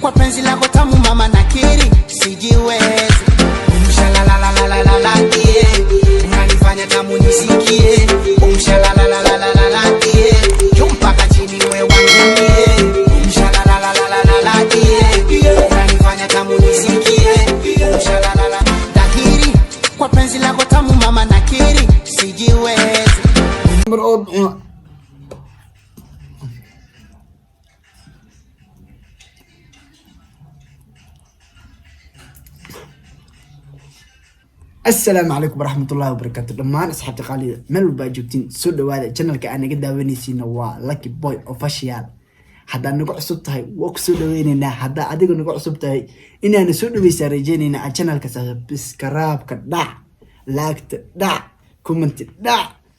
kwa penzi lako tamu mama nakiri sijiwezi. Umshalalalalalala yeah, unanifanya tamu nisikie. Umshalalalalalala yeah, mpaka chini wewe wangu yeah. Umshalalalalalala yeah, unanifanya tamu nisikie. Umshalalala nakiri kwa penzi lako tamu mama nakiri sijiwezi. السلام عليكم ورحمة الله وبركاته. دمان أصحابتي قالي ملو باجوكتين سودو هذا channel كأنا قد داونيسينا وا lucky boy official. حدا نقع صوتها وك سودو ويننا حدا عديك نقع صوتها إن أنا سودو بيسارجيني على channel كسبسكرايب كدا لايك دا كومنت دا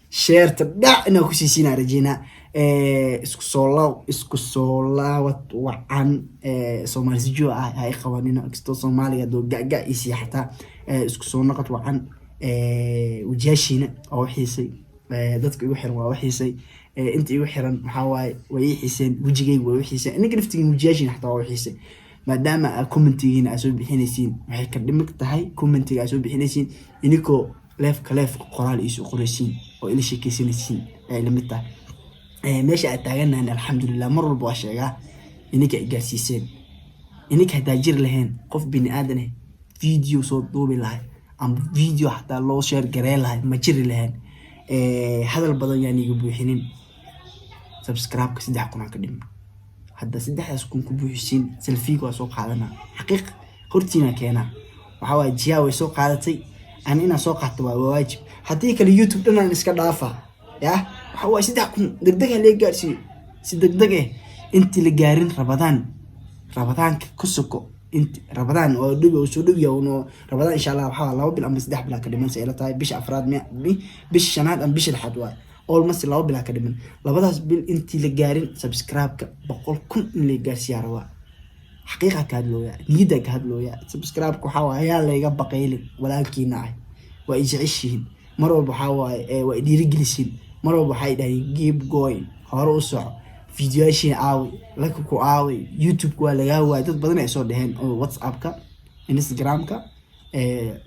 شير دا إنه كوسيسينا رجينا isku soo laawad wacan Soomaali jooca ay qawanina kisto Soomaaliga doo gaga isi xataa isku soo noqod wacan wajashina oo xiisay dadka igu xiran waa waxiisay inta igu xiran waxa waay way xiiseen wajigayga way xiisay aniga naftiga wajashina xataa waa xiisay maadaama commentigiina aad soo bixinaysiin waxay ka dhimid tahay commentiga aad soo bixinaysiin inikoo leef qoraal isu qoraysiin oo ila sheekaysanaysiin ay lamid tahay meesha aad taagannahay alxamdulillah mar walba waa sheegaa ininka ay gaarsiiseen ininka hadaa jir lahayn qof bini aadan ah video soo duubi lahay ama video xataa loo share garee lahay ma jiri lahayn hadal badan yaan iga buuxinin subscribe-ka 3,000 ka dhiman hadda 3,000 ku buuxisiin selfie waa soo qaadana xaqiiq hortiina keena waxa waa jiyaa way soo qaadatay aan ina soo qaato waa waajib hadii kale YouTube dhanaan iska dhaafa ya waxa waa 3,000 degdeg ah leeg gaarsiyo si degdeg ah intii la gaarin Ramadaan ku soko intii Ramadaan oo dhigo soo dhigiyo oo Ramadaan insha Allah waxa 2 bil ama 3 bil ka dhiman say la tahay bisha afraad bisha shanaad ama bisha lixaad waa almost 2 bil ka dhiman labadaas bil intii la gaarin subscribe-ka 100,000 in la gaarsiyo waa xaqiiqa ka hadlooya niyada ka hadlooya subscribe-ku waxa waa ayaa layga baqaylin walaalkiina ah waa ijeceshiin mar walba waxa waa dhiirigelisiin mar walba waxay dhahay keep going hore u soco fiidiyoashii aawi laka ku aawi YouTube waa laga waay dad badan ay soo dhaheen oo WhatsApp-ka Instagram-ka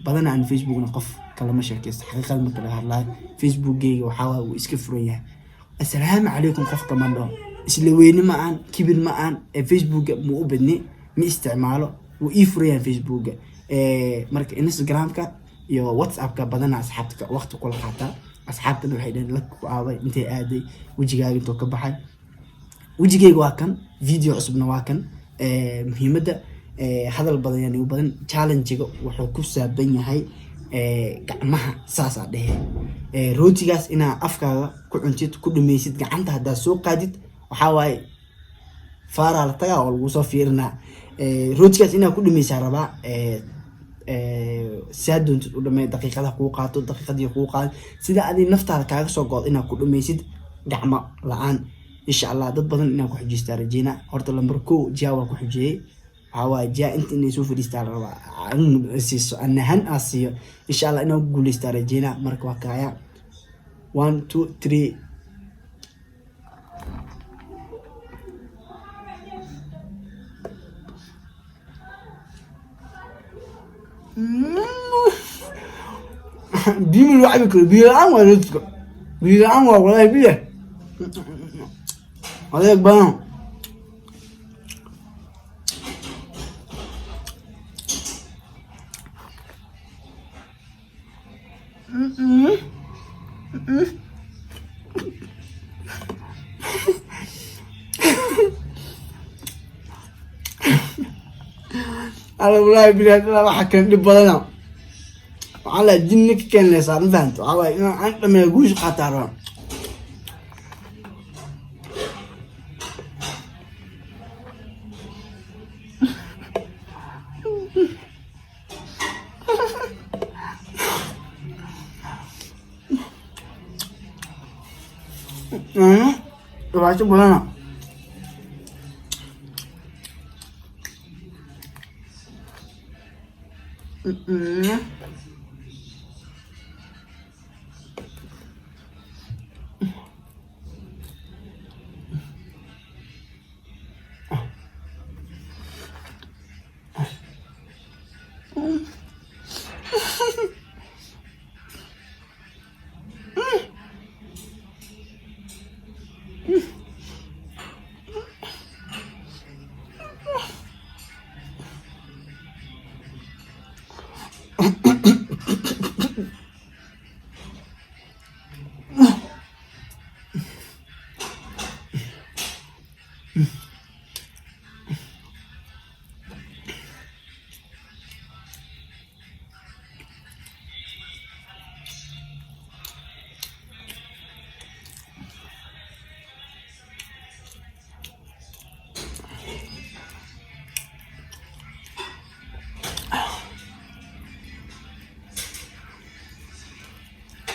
badan aan Facebook-na qof kala ma sheekaysto xaqiiqad ma kala hadlaa Facebook-geyga waxa uu iska furan yahay assalaamu calaykum qofka ma dhaho isla weyni ma aan kibir ma aan Facebook-ga ma u badni ma isticmaalo uu ii furan yahay Facebook-ga marka Instagram-ka iyo WhatsApp-ka badan asxaabta waqti kula qaataa asxaabtana waxay dhaheen la ku aaway intay aaday wajigaaga intuu ka baxay wajigayga waa kan video cusubna waa kan muhiimadda hadal badan yani badan challenge-ga wuxuu ku saaban yahay gacmaha saasa dhahe rootigaas ina afkaaga ku cuntid ku dhamaysid gacanta hadaa soo qaadid waxa waay faara la tagaa oo lagu soo fiirina rootigaas ina ku dhamaysaa rabaa saadun u dhamay daqiiqada ku qaato daqiiqadii ku qaad sida aad naftaada kaaga soo good inaad ku dhamaysid gacmo la'aan insha Allah dad badan inaad ku xijistaa rajina horta lambar 2 jaawa ku xijiyay waxa jaa inta inay soo fadhiistaa rabaa siiso anahan asiyo insha Allah inaad guuleystaa rajina marka waa kaaya 1 2 3 بيمل وعبك بيلعن ولا يسكت بيلعن ولا يبيه عليك بان أنا والله بلاد لا واحد كان بدنا على جنك كان لي صار فهمت على أنت ما يقولش خطر Baca bulan.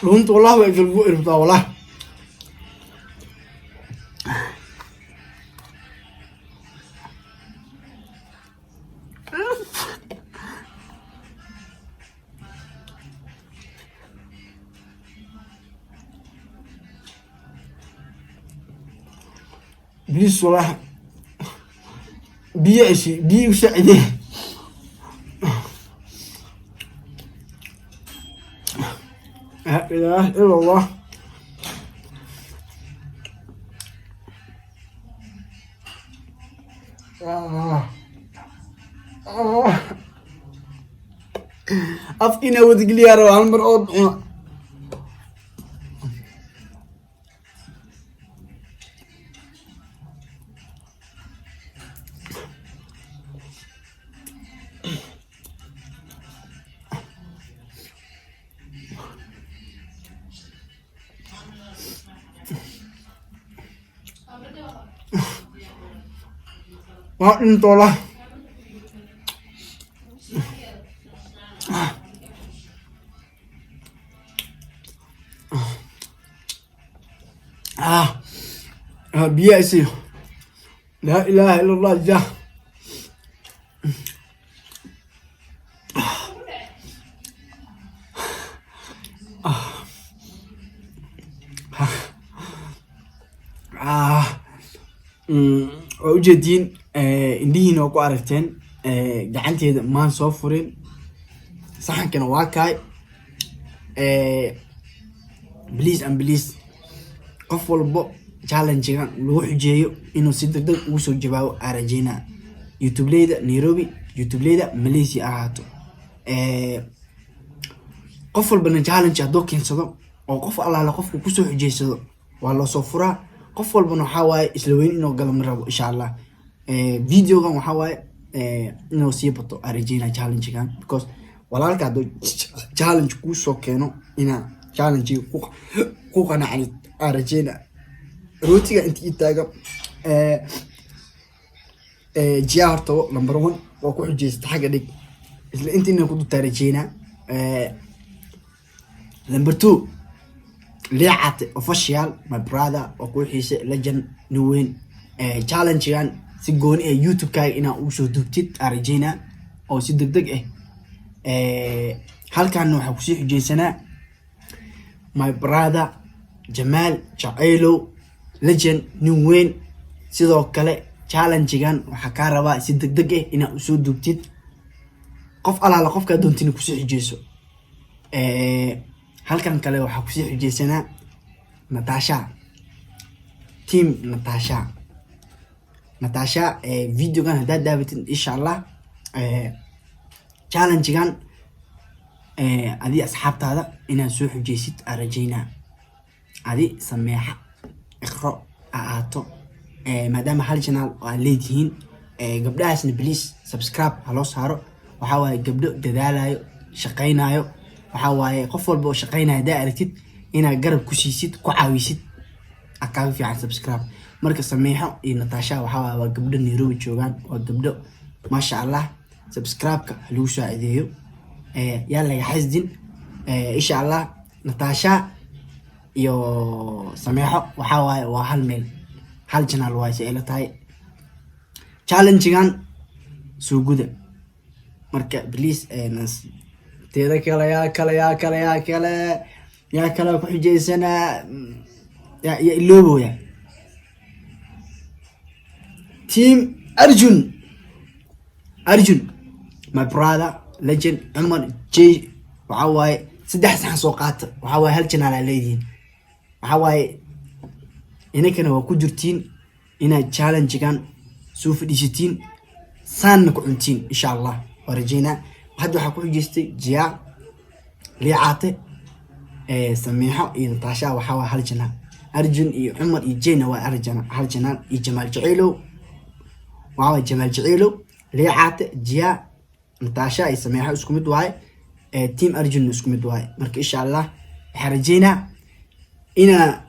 runta wallahi way galgu irtaa wallahi بليز والله بيعشي بيوسعدي لا إله إلا الله أفكينا ودقلي يا روح المرأة انت والله بيأسي لا إله إلا الله جاه وجدين indhihiina waa ku aragteen gacanteeda maan soo furin saxankana waa kaay please and please qof walbo challenge-gan lagu xujeeyo inuu si degdeg ugu soo jawaabo arajeyna youtube-leyda Nairobi youtube-leyda Malaysia ahaato qof walbana challenge haddoo keensado oo qof allaala qofku kusoo xujeysado waa loo soo furaa qof walbana waxaa waaye isla weyn inuu galo ma rabo insha allah videogan waxaa waaye inuu sii bato arajeyna challenge-gan because walaalka hadduu challenge kuu soo keeno inaa challenge ku qanacnid arajeyna rootiga intii taaga jiya horta number 1 waa ku xujeysata xagga dhig isla intiina ku dutaa arajeyna number 2 liicate official my brother oo ku xiise legend new win challenge-gan si gooni ee YouTube-kaaga inaa ugu soo duubtid arajeyna oo si degdeg halkan waxa ku sii xujeysanaa my brother Jamal Jacaylo legend new win sidoo kale challenge-gan waxa ka rabaa si degdeg inaa u soo duubtid qof alaala qofka doontina ku sii xujeyso halkan kale waxa ku sii xujeysanaa Natasha team Natasha videogan hadda daawatin insha Allah challenge-gan adi asxaabtaada inaa soo xujeysid arajeyna adi sameexa iqro aato maadaama hal channel oo leedihiin gabdhahaasna please subscribe haloo saaro waxa waaye gabdho dadaalayo shaqeynayo waxa waaye qof walba oo shaqeynayo hadaa aragtid inaa garab ku siisid ku caawisid akaaga fiican subscribe marka sameexa iyo Natasha waxa waaye waa gabdho Nairobi joogaan waa gabdho maasha Allah subscribe-ka lagu soo adeeyo yalla ya xasdin insha Allah Natasha iyo sameexo waxa waaye waa hal meel hal channel waaye si ay la tahay challenge-gan soo guda marka please teeda kale yaa kale ku xujeysana ya ilooboya team Arjun my brother legend Umar J waxa waaye saddex sax soo qaata waxa waaye hal channel ay leeyihiin waxa waaye inakana waa ku jirtiin ina challenge-gan soo fadhiisatiin saan ku cuntiin insha Allah warajeyna hadda waxa ku xujeystay jiya liicate sameexo iyo Natasha waxa waaye hal channel Arjun iyo Umar iyo Jayna waa arjana hal channel iyo Jamal Jacaylo waa Jamal Jacaylo liicate jiya Natasha ay sameexo isku mid waaye team Arjun isku mid waaye marka insha Allah waxa rajeyna ina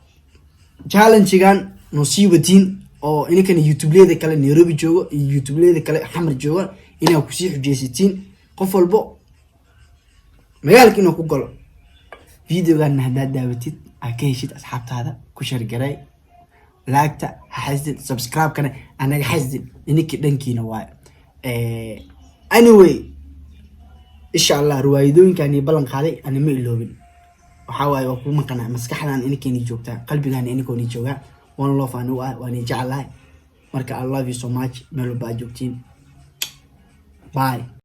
challenge-gan no sii wadin oo inakana YouTube-leyda kale Nairobi joogo iyo YouTube-leyda kale Xamar joogo inaa ku sii xujeysatiin qof walbo magaalka inuu ku galo videogan haddaad daawatid aad ka heshid asxaabtaada ku shargaray laagta xasdin subscribe-kana anaga xasdin ininki dhankiina waay anyway insha Allah ruwaayadooyinkan ballan qaaday ana ma iloobin waxa waaye waa ku maqanaa maskaxdan ininkeeni joogtaa qalbigan ininkooni joogaa one love anu waan jecelahay marka I love you so much meel walba joogtiin bye